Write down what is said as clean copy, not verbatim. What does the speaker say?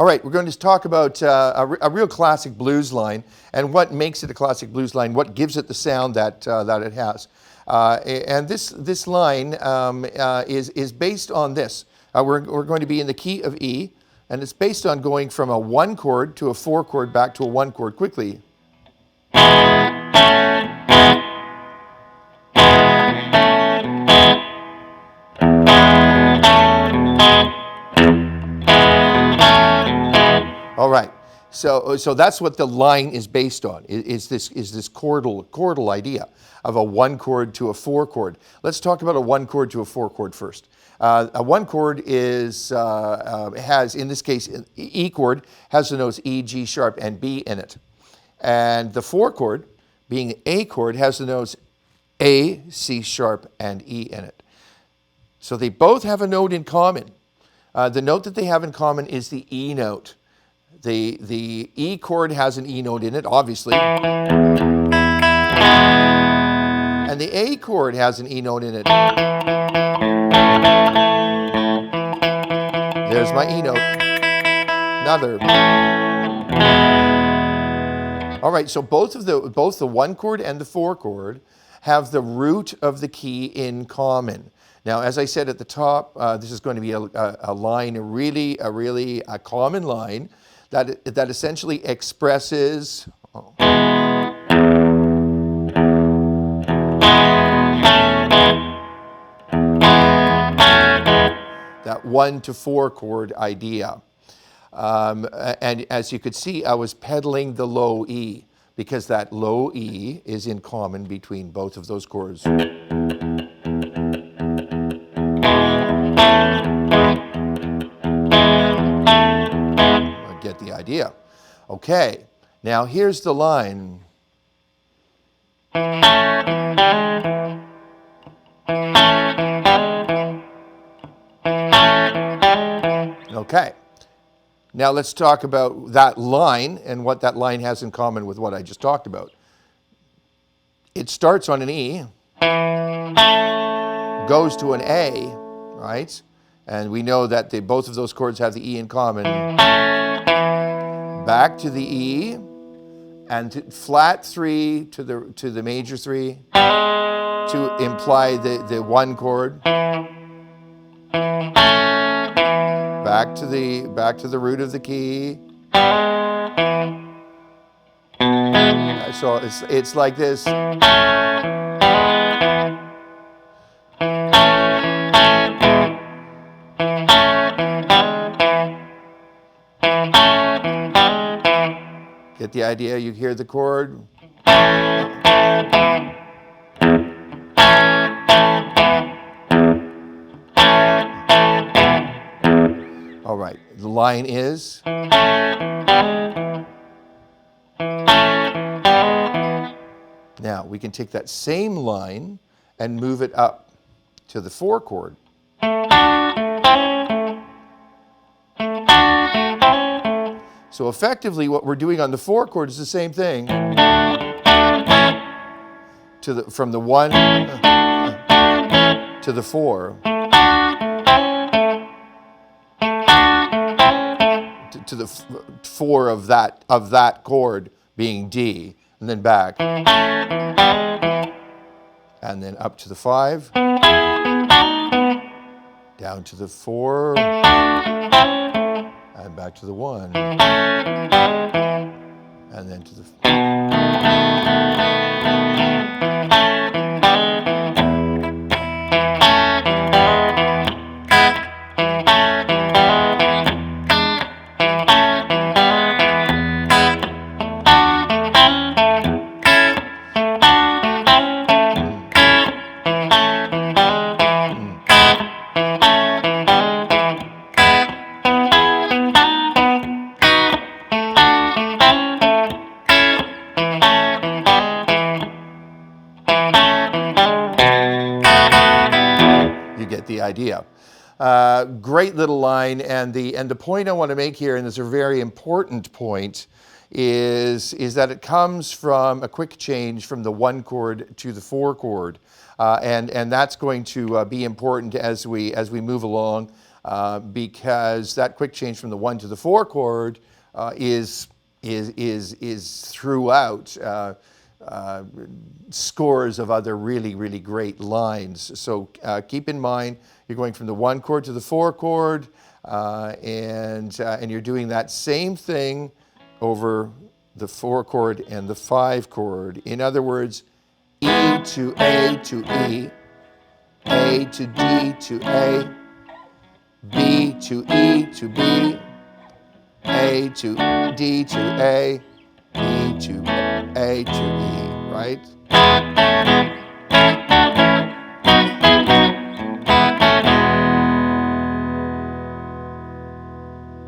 All right, we're going to talk about a real classic blues line and what makes it a classic blues line, what gives it the sound that it has. And this line is based on this. We're going to be in the key of E, and it's based on going from a 1 chord to a 4 chord back to a 1 chord quickly. All right, so that's what the line is based on. Is this chordal idea of a 1 chord to a 4 chord? Let's talk about a 1 chord to a 4 chord first. A 1 chord has, in this case, E chord has the notes E, G sharp, and B in it, and the 4 chord, being A chord, has the notes A, C sharp, and E in it. So they both have a note in common. The note that they have in common is the E note. The E chord has an E note in it, obviously. And the A chord has an E note in it. There's my E note. Another. All right, so both the 1 chord and the 4 chord have the root of the key in common. Now, as I said at the top, this is going to be a line, a really common line that essentially expresses that 1 to 4 chord idea. And as you could see, I was pedaling the low E because that low E is in common between both of those chords. Get the idea. Okay, now here's the line. Okay, now let's talk about that line and what that line has in common with what I just talked about. It starts on an E, goes to an A, right? And we know that both of those chords have the E in common. Back to the E, and to flat 3 to the major 3 to imply the 1 chord. Back to the root of the key. So it's like this. Get the idea? You hear the chord. All right, the line is. Now we can take that same line and move it up to the 4 chord. So effectively what we're doing on the 4 chord is the same thing. From the 1 to the 4. To the 4 of that chord being D, and then back. And then up to the 5. Down to the 4. And back to the 1. And then to the... the idea. Great little line, and the point I want to make here, and it's a very important point, is that it comes from a quick change from the 1 chord to the 4 chord, and that's going to be important as we move along. because that quick change from the 1 to the 4 chord is throughout scores of other really, really great lines. So keep in mind, you're going from the 1 chord to the 4 chord, and you're doing that same thing over the 4 chord and the 5 chord. In other words, E to A to E, A to D to A, B to E to B, A to D to A, E to A to E, right?